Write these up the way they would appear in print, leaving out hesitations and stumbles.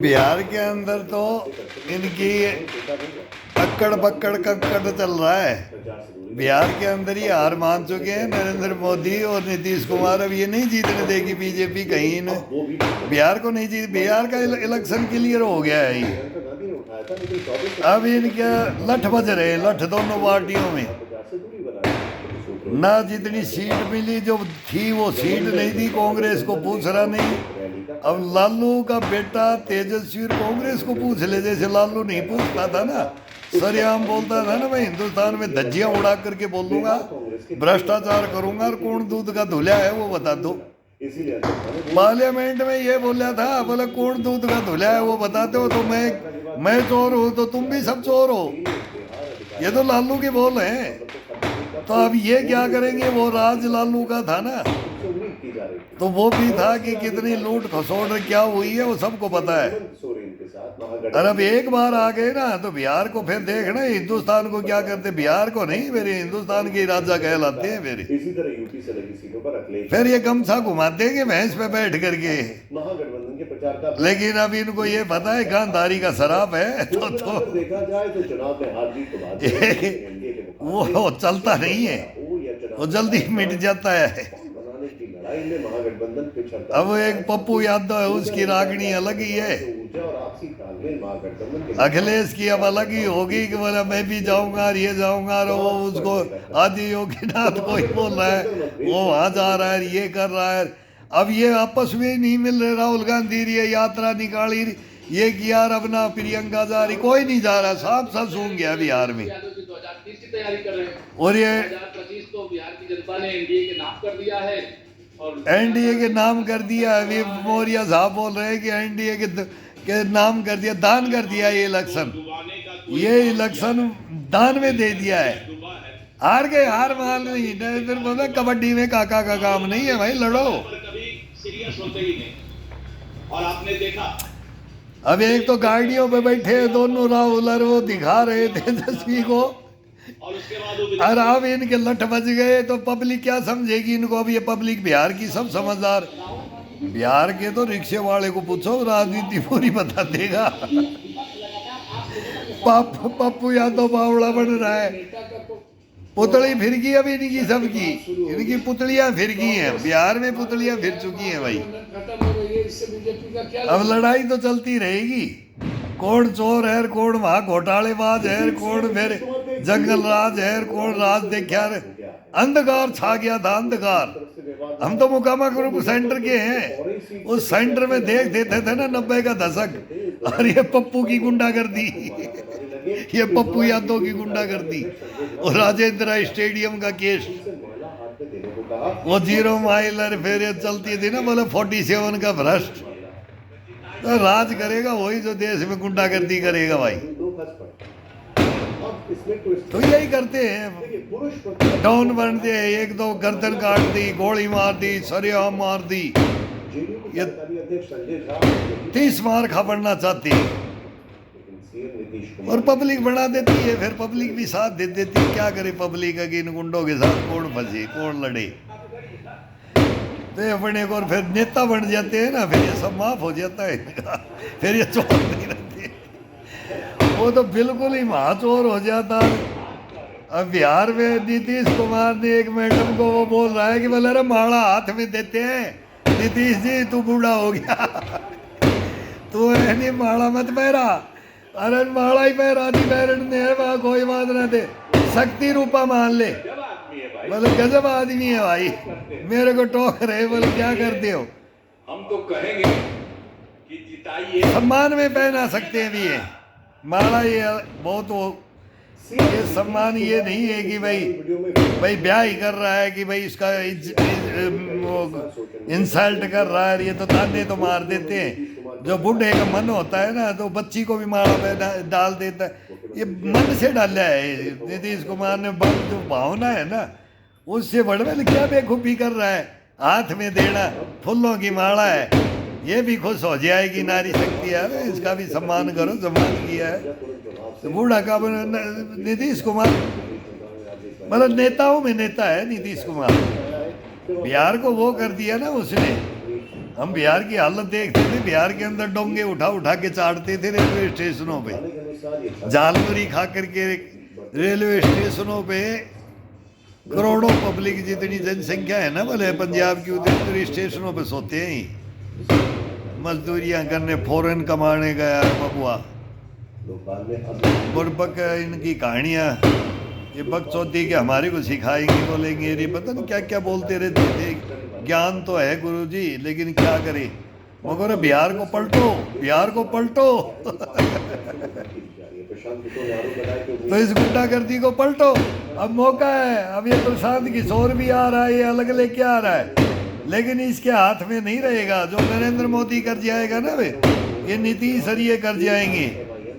बिहार के अंदर तो इनकी अक्कड़ बक्कड़ कक्कड़ चल रहा है। बिहार के अंदर ही हार मान चुके हैं नरेंद्र मोदी और नीतीश कुमार। अब ये नहीं जीतने देगी बीजेपी कहीं इन्हें। बिहार को नहीं जीत, बिहार का इलेक्शन क्लियर हो गया है ये। अब इनके लठ बज रहे हैं, लठ दोनों पार्टियों में। ना जितनी सीट मिली जो थी वो सीट नहीं दी, कांग्रेस को पूछ रहा नहीं। अब लालू का बेटा तेजस्वी कांग्रेस को पूछ ले, जैसे लालू नहीं पूछता था ना, सरेआम बोलता था ना, मैं हिंदुस्तान में धज्जियां उड़ा करके बोलूंगा, भ्रष्टाचार करूंगा और कौन दूध का धुला है वो बता दो। पार्लियामेंट में ये बोला था, बोला कौन दूध का धुला है वो बताते हो तो मैं चोर हूं तो तुम भी सब चोर हो। ये तो लालू के बोल हैं। तो अब ये क्या करेंगे, वो राज लालू का था ना, तो वो भी था कि कितनी लूट खसोट क्या हुई है वो सबको पता है। और अब एक बार आ गए ना तो बिहार को फिर देखना, हिंदुस्तान को क्या करते, बिहार को नहीं, मेरे हिंदुस्तान के राजा कहलाते हैं मेरे। इसी तरह यूपी से लगी सीटों पर अखिलेश फिर ये गमछा घुमा देंगे भैंस पे बैठ करके। महागठबंधन के प्रचार का, लेकिन अब इनको ये पता है गांधारी का शराब है तो देखा जाए तो चुनाव में हार जीत के बाद वो चलता नहीं है, वो जल्दी मिट जाता है। बनाने की लड़ाई में महागठबंधन पिछड़ता। अब एक पप्पू यादव है, उसकी रागनी अलग ही है। और आपसी तालमेल महागठबंधन अखिलेश की अब अलग ही होगी कि बोला मैं भी जाऊंगा और ये जाऊंगा, और वो उसको आदि योगीनाथ को ही बोल रहा है, वो वहां जा रहा है, ये कर रहा है। अब ये आपस में ही नहीं मिल रहे। राहुल गांधी ये यात्रा निकाली, ये किया, अब ना प्रियंका जा रही, कोई नहीं जा रहा, साफ साफ सूंघ गया बिहार में। 2030 की तैयारी कर रहे हैं और ये 2025 तो बिहार की जनता ने एनडीए के नाम कर दिया है, और एनडीए के नाम कर दिया। अभी मौर्य साहब बोल रहे हैं कि एनडीए के नाम कर दिया, दान कर दिया ये इलेक्शन। ये इलेक्शन दान में दे दिया है। हार गए, हार मान नहीं, फिर बोला कबड्डी में काका का काम नहीं है भाई, लड़ो। कभी सीरियस होते ही नहीं। और आपने देखा अब एक तो गाड़ियों पे बैठे दोनों राहुल और वो दिखा रहे थे तेजस्वी को, और उसके बाद और अब इनके लठ बज गए तो पब्लिक क्या समझेगी इनको। अब ये पब्लिक बिहार की सब समझदार, बिहार के तो रिक्शे वाले को पूछो, राजनीति पूरी बता देगा। पप्पू यादव बावड़ा बन रहा है, पुतली फिर गई अब इनकी सबकी, इनकी पुतलियां फिर गई हैं बिहार में, पुतलियां फिर चुकी हैं भाई। अब लड़ाई तो चलती रहेगी, कौन चोर है, कौन वहां घोटालेबाज है, कौन फिर जंगल राज है, कौन राज देखा। अंधकार छा गया था, अंधकार। हम तो मुकामा ग्रुप सेंटर के हैं, उस सेंटर में देख देते थे ना 90 का दशक, और ये पप्पू की गुंडागर्दी, ये पप्पू यादव की गुंडागर्दी, और राजेंद्र स्टेडियम का केस, वो 0 माइल फिर ये चलती थी ना, बोले 47 का भ्रष्ट। तो राज करेगा वही जो देश में गुंडागर्दी करेगा भाई। तो यही करते हैं, डाउन बनते हैं, एक दो गर्दन काट दी, गोली मार दी, सरेआम मार दी, ये 30 मार खपड़ना चाहती है और पब्लिक बना देती है। फिर पब्लिक भी साथ दे देती है। क्या करे पब्लिक, कि इन गुंडों के साथ कौन फंसे, कौन लड़े। तो अपने को फिर नेता बन जाते हैं ना, फिर ये सब माफ हो जाता है इनका, फिर ये चोर नहीं रहते, वो तो बिल्कुल ही महाचोर हो जाता। अब बिहार में नीतीश कुमार ने एक मैडम को वो बोल रहा है कि बोले अरे माला हाथ में देते हैं, नीतीश जी तू बूढ़ा हो गया, तू नहीं माला मत पहरा। अरे माला ही पहरा दी पैरन ने, वहाँ कोई बात ना दे, शक्ति रूपा मान ले। बोले गजब आदमी है भाई, मेरे को टोक रहे, बोले क्या करते हो। हम तो कहेंगे कि जिताइए। सम्मान में पहना सकते हैं भी ये माला, ये बहुत वो, ये सम्मान ये नहीं है कि भाई ब्याह ही कर रहा है, कि भाई इसका इंसल्ट कर रहा है। ये तो ताने तो मार देते हैं, जो बूढ़े का मन होता है ना तो बच्ची को भी माला पे डाल देता है, ये मन से डाला है नीतीश कुमार ने। जो भावना है ना उससे बढ़ क्या बेखूबी कर रहा है, हाथ में देना फूलों की माला है, ये भी खुश हो जाएगी नारी शक्ति है, इसका भी सम्मान करो, सम्मान किया है। तो बूढ़ा का नीतीश कुमार मतलब नेताओं में नेता है नीतीश कुमार। बिहार को वो कर दिया ना उसने, हम बिहार की हालत देखते थे, बिहार के अंदर डोंगे उठा उठा के चाटते थे रेलवे स्टेशनों पे, के अनुसार ये झालमुरी खा करके रेलवे स्टेशनों पे करोड़ों पब्लिक जितनी जनसंख्या है ना भले पंजाब की, उतनी स्टेशनों पे सोते हैं ही, मजदूरियां करने, फॉरेन कमाने गया है बबुआ। लोग बाद में अब बुड़बक इनकी कहानियां, ये बकचोदी के हमारे को सिखाएंगे, बोलेंगे ये पता नहीं क्या क्या बोलते रहते थे। ज्ञान तो है गुरुजी, लेकिन क्या करे, मगर बिहार को पलटो, बिहार को पलटो। प्रशांत किशोर ने आरोप लगाया कि तो इस गुंडागर्दी को पलटो, अब मौका है। अब ये प्रशांत किशोर भी आ रहा है, ये अलग लेके आ रहा है, लेकिन इसके हाथ में नहीं रहेगा। जो नरेंद्र मोदी कर जाएगा ना वे, ये नीतीश सर ये कर जाएंगे।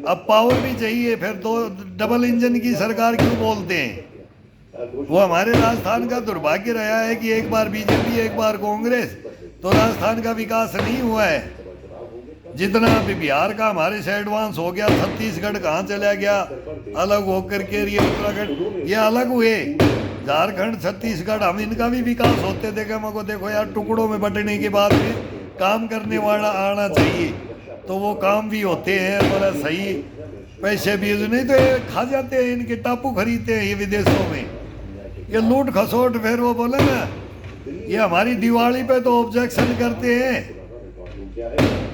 अब पावर भी चाहिए, फिर दो डबल इंजन की सरकार क्यों बोलते हैं। वो हमारे राजस्थान का दुर्भाग्य रहा है कि एक बार बीजेपी एक बार कांग्रेस, तो राजस्थान का विकास नहीं हुआ है। जितना भी बिहार का हमारे से एडवांस हो गया, छत्तीसगढ़ कहाँ चला गया, अलग होकर के ये उत्तराखंड ये अलग हुए, झारखंड छत्तीसगढ़, हम इनका भी विकास होते देखे। मको देखो यार, टुकड़ों में बंटने के बाद भी काम करने वाला आना चाहिए, तो वो काम भी होते हैं बड़ा सही। पैसे भी नहीं तो ये खा जाते हैं, इनके टापू खरीदते हैं ये विदेशों में, ये लूट खसोट। फिर वो बोले ना, ये हमारी दिवाली पे तो ऑब्जेक्शन करते हैं,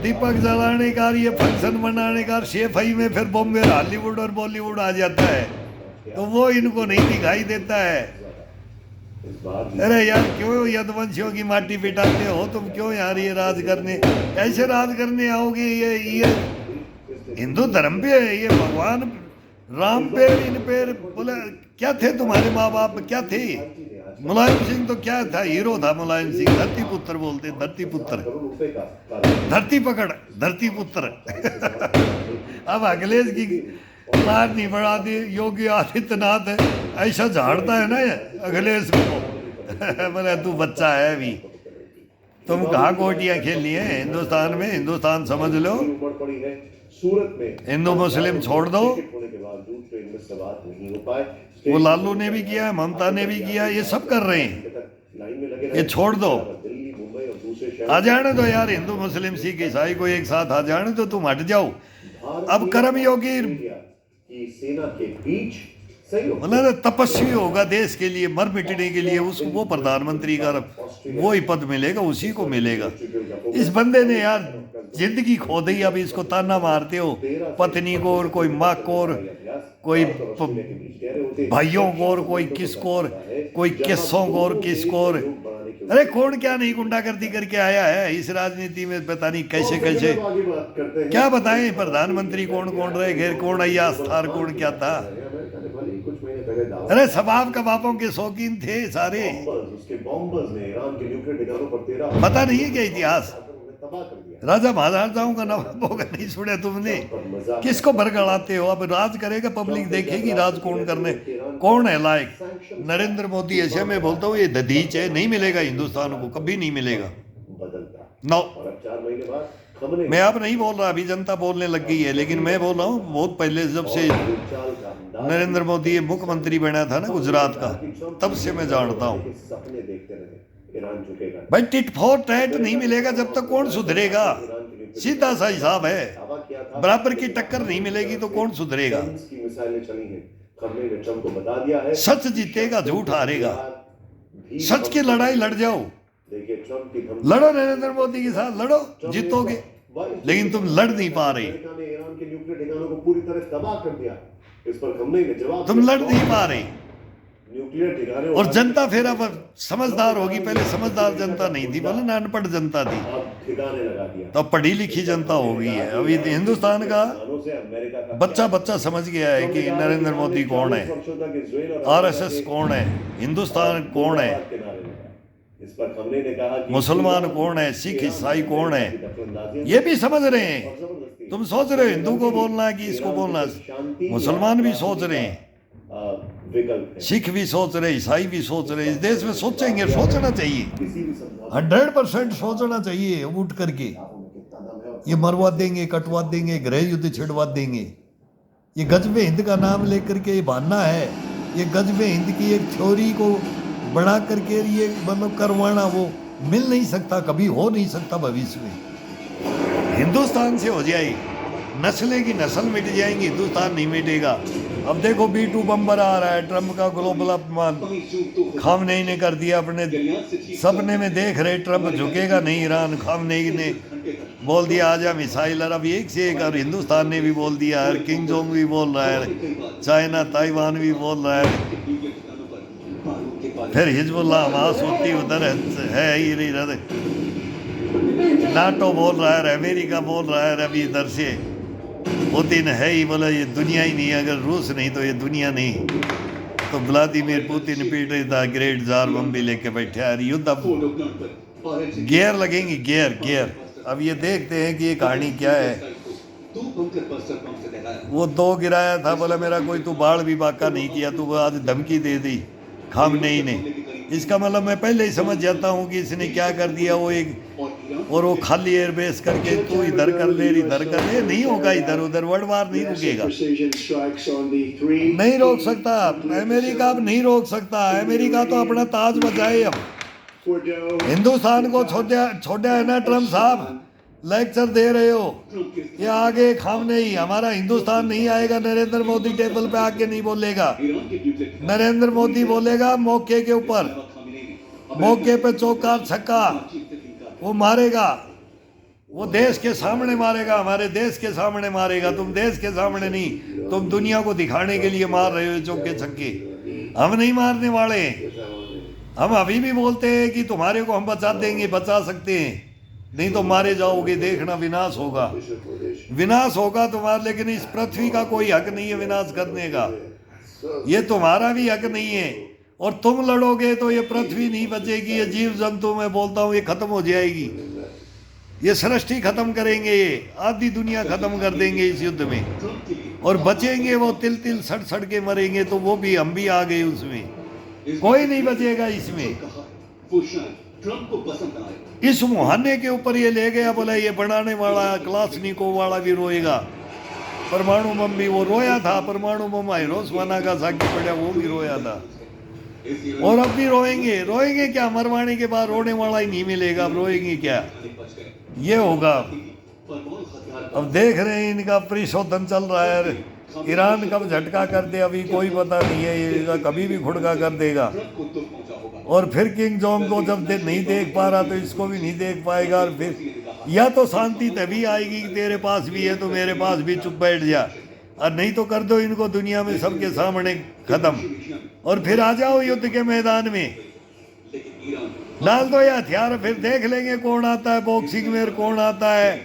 दीपक जलाने का, ये फंक्शन मनाने का, शेफाई में फिर बॉम्बे हॉलीवुड और बॉलीवुड आ जाता है, तो वो इनको नहीं दिखाई देता है। अरे यार, क्यों यदुवंशियों की माटी पिटाते हो तुम, क्यों यार ये राज करने, ऐसे राज करने आओगे। ये हिंदू धर्म पे, ये भगवान राम पे, इन पे बोले क्या थे तुम्हारे माँ बाप, क्या थे। मुलायम सिंह तो क्या था, हीरो था मुलायम सिंह, धरती पुत्र बोलते, धरती पुत्र, धरती पकड़, धरती पुत्र। अब अखिलेश की मार नहीं बढ़ा दी, योगी आदित्यनाथ ऐसा झाड़ता है ना अखिलेश को। बोले तू बच्चा है अभी, तुम कहाँ कोटियां खेली है हिंदुस्तान में, हिंदुस्तान समझ लो। सूरत में हिंदू मुस्लिम छोड़ दो, होने के बावजूद ट्रेन में सवार नहीं हो पाए। वो लालू ने भी किया, ममता ने भी किया, ये सब कर रहे हैं, लाइन में लगे ये छोड़ दो। दिल्ली, मुंबई और दूसरे शहर आ जाने दो यार, हिंदू मुस्लिम सिख ईसाई को एक साथ आ जाने दो, तुम हट जाओ। अब कर्मयोगी की सेना के बीच सहयोग मतलब तपस्वी होगा देश के लिए, मर मिटने के लिए, उसको वो प्रधानमंत्री का वो ही पद मिलेगा, उसी को मिलेगा। इस बंदे ने यार जिंदगी खो दी, अब इसको ताना मारते हो, पत्नी को और कोई माँ को और कोई भाइयों को और कोई किसको और कोई किस्सों को और किसको और। अरे कौन क्या नहीं गुंडागर्दी करके आया है इस राजनीति में, पता नहीं कैसे कैसे क्या बताएं। प्रधानमंत्री कौन कौन रहे, घेर कौन अय्याज थार कौन क्या था। अरे स्वभाव का बापों के शौकीन थे सारे, पता नहीं है क्या इतिहास। राजा महाराजाओं का नवाबों का नहीं सुने तुमने, किसको बरगड़ाते हो। अब राज करेगा, पब्लिक देखेगी राज कौन करने, कौन है लायक। नरेंद्र मोदी ऐसे में बोलता हूँ ये दधीच है, नहीं मिलेगा हिंदुस्तान को, कभी नहीं मिलेगा। नो, मैं अब नहीं बोल रहा, अभी जनता बोलने लग गई है, लेकिन मैं बोल रहा हूँ बहुत पहले, जब से नरेंद्र मोदी मुख्यमंत्री बना था ना गुजरात का, तब से मैं जानता हूँ भाई, टिट फॉर टैट नहीं मिलेगा जब तक कौन सुधरेगा। सीधा सा हिसाब है, बराबर की टक्कर नहीं मिलेगी तो कौन सुधरेगा। सच जीतेगा, झूठ हारेगा। सच की लड़ाई लड़ जाओ, लड़ो नरेंद्र मोदी के साथ, लड़ो, जीतोगे। लेकिन तुम लड़ नहीं पा रहे, तुम लड़ नहीं पा रहे। और जनता फिर अब समझदार होगी, पहले समझदार जनता नहीं थी, बोले ना अनपढ़ जनता थी, तो अब पढ़ी लिखी जनता हो गई है। अभी हिंदुस्तान का बच्चा बच्चा समझ गया है कि नरेंद्र मोदी कौन है, आरएसएस कौन है, हिंदुस्तान कौन है, मुसलमान कौन है, सिख ईसाई कौन है, ये भी समझ रहे हैं। तुम सोच रहे हो हिंदू को बोलना है कि इसको बोलना, मुसलमान भी सोच रहे हैं, सिख भी सोच रहे, ईसाई भी सोच रहे। इस देश में सोचेंगे, सोचना चाहिए, 100% सोचना चाहिए। उठ करके ये मरवा देंगे, कटवा देंगे, गृह युद्ध छिड़वा देंगे। ये गजबे हिंद का नाम लेकर के ये बहाना है, ये गजबे हिंद की एक थ्योरी को बढ़ा करके ये मतलब करवाना, वो मिल नहीं सकता, कभी हो नहीं सकता भविष्य में। हिंदुस्तान से हो जाएगी, नस्लें की नस्ल मिट जाएंगी, हिंदुस्तान नहीं मिटेगा। अब देखो B2 बम्बर आ रहा है, ट्रम्प का ग्लोबल अपमान खामनेई ने कर दिया अपने सपने में, देख रहे ट्रम्प झुकेगा नहीं ईरान। खामनेई ने बोल दिया आजा मिसाइल, और अब एक से एक, और हिंदुस्तान ने भी बोल दिया है, किंग जोंग भी बोल रहा है, चाइना ताइवान भी बोल रहा है, फिर हिजबुल्लाह हमास होती उधर है ही इधर, नाटो बोल रहा है, अमेरिका बोल रहा है, अभी इधर से पुतिन है ही, बोला ये दुनिया ही नहीं, अगर रूस नहीं तो ये दुनिया नहीं। तो Vladimir Putin Peter the Great Tsar Bomba लेके बैठे यार, युद्ध अब गियर लगेंगी, गियर गियर। अब ये देखते हैं कि ये कहानी क्या है। वो 2 गिराया था, बोला मेरा कोई तू बाढ़ भी बाका नहीं किया, तू आज धमकी दे दी खामनेई ने। इसका मतलब मैं पहले ही समझ जाता हूँ कि इसने क्या कर दिया, वो एक और वो खाली एयरबेस करके तू इधर कर ले इधर कर ले, नहीं होगा इधर उधर, वर्ल्ड वार नहीं रुकेगा, नहीं रोक सकता अमेरिका, अब नहीं रोक सकता अमेरिका, तो अपना ताज बचाए। अब हिंदुस्तान को छोड़ा है ना ट्रम्प साहब, लेक्चर दे रहे हो, ये आगे खामनेई, हमारा हिंदुस्तान नहीं आएगा, नरेंद्र मोदी टेबल पे आके नहीं बोलेगा, नरेंद्र मोदी बोलेगा मौके के ऊपर, मौके पे चौका छक्का वो मारेगा, वो देश के सामने मारेगा, हमारे देश के सामने मारेगा। तुम देश के सामने नहीं, तुम दुनिया को दिखाने के लिए मार रहे हो चौके छक्के, हम नहीं मारने वाले। हम अभी भी बोलते हैं कि तुम्हारे को हम बचा देंगे, बचा सकते हैं, नहीं तो मारे जाओगे, देखना विनाश होगा, विनाश होगा तुम्हारा। लेकिन इस पृथ्वी का कोई हक नहीं है विनाश करने का, ये तुम्हारा भी हक नहीं है, और तुम लड़ोगे तो ये पृथ्वी नहीं बचेगी, ये जीव जंतु मैं बोलता हूँ ये खत्म हो जाएगी, ये सृष्टि खत्म करेंगे, ये आधी दुनिया खत्म कर देंगे इस युद्ध में, और बचेंगे वो तिल तिल सड़ सड़ के मरेंगे, तो वो भी हम भी आ गए उसमें, कोई नहीं बचेगा इसमें। इस मुहाने के ऊपर ये ले गया, बोला ये बनाने वाला क्लासनिकोव वाला भी रोएगा, परमाणु बम भी वो रोया था, परमाणु बम हिरोशिमा का साकी पड़ा वो भी रोया था, और अब भी रोएंगे। रोएंगे क्या, मरवाने के बाद रोने वाला ही नहीं मिलेगा, अब रोएंगे क्या, ये होगा। अब देख रहे हैं इनका परिशोधन चल रहा है, ईरान कब झटका कर दे अभी कोई पता नहीं है, ये कभी भी खुड़का कर देगा। और फिर किंग जोंग को जब नहीं देख पा रहा तो इसको भी नहीं देख पाएगा, और फिर या तो शांति तभी आएगी कि तेरे पास भी है तो मेरे पास भी चुप बैठ जा, और नहीं तो कर दो इनको दुनिया में सबके सामने खत्म, और फिर आ जाओ युद्ध के मैदान में, डाल दो ये हथियार, फिर देख लेंगे कौन आता है बॉक्सिंग में, कौन आता है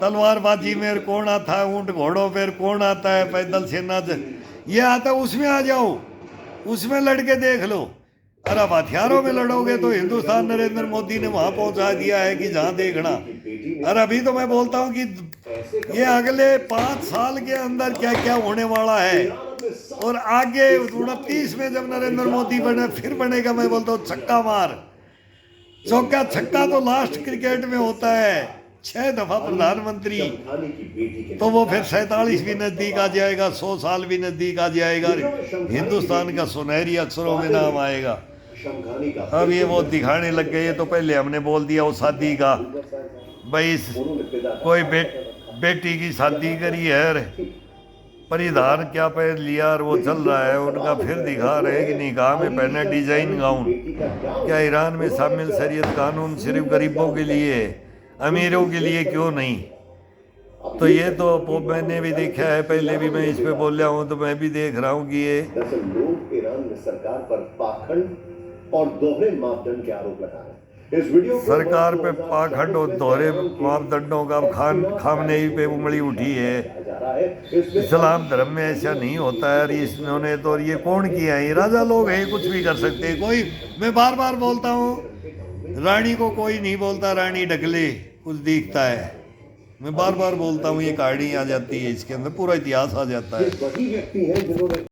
तलवारबाजी में, कौन आता है ऊंट घोड़ों पर, कौन आता है पैदल सेना, ये आता है उसमें आ जाओ, उसमें लड़के देख लो। और अब हथियारों में लड़ोगे तो हिंदुस्तान नरेंद्र मोदी ने वहां पहुंचा दिया है कि जहां देखना। और अभी तो मैं बोलता हूं कि ये अगले 5 साल के अंदर क्या क्या होने वाला है, और आगे 29 में जब नरेंद्र मोदी बने फिर बनेगा, मैं बोलता हूँ छक्का मार, चौका छक्का तो लास्ट क्रिकेट में होता है, 6 दफा प्रधानमंत्री, तो वो फिर 47 भी नजदीक आ जाएगा, 100 साल भी नजदीक आ जाएगा, हिंदुस्तान का सुनहरी अक्षरों में नाम आएगा। अब ये वो दिखाने लग गए, तो पहले हमने बोल दिया वो शादी का, भाई कोई बेटी की शादी करी है, परिधान क्या पहन लिया, और वो चल रहा है उनका, फिर दिखा रहे हैं कि निकाह में पहने डिजाइन गाउन। क्या ईरान में शामिल शरीयत कानून सिर्फ गरीबों के लिए है, अमीरों के लिए क्यों नहीं? तो ये तो मैंने भी देखा है, पहले भी मैं इस पे बोल रहा हूँ, तो मैं भी देख रहा हूँ कि ये लोग ईरान में सरकार पर पाखंड और दोहरे मापदंड के आरोप लगा रहे हैं। इस वीडियो सरकार पे पाखंड और दोहरे मापदंडों का खामनेई पे उंगली उठी है। इस्लाम धर्म में ऐसा नहीं होता है, इन्होंने तो ये कौन किया है, राजा लोग हैं, कुछ भी कर सकते हैं। कोई, मैं बार बार बोलता हूँ, रानी को कोई नहीं बोलता रानी ढकले, कुछ दिखता है, मैं बार बार बोलता हूँ, ये कहानी आ जाती है, इसके अंदर पूरा इतिहास आ जाता है।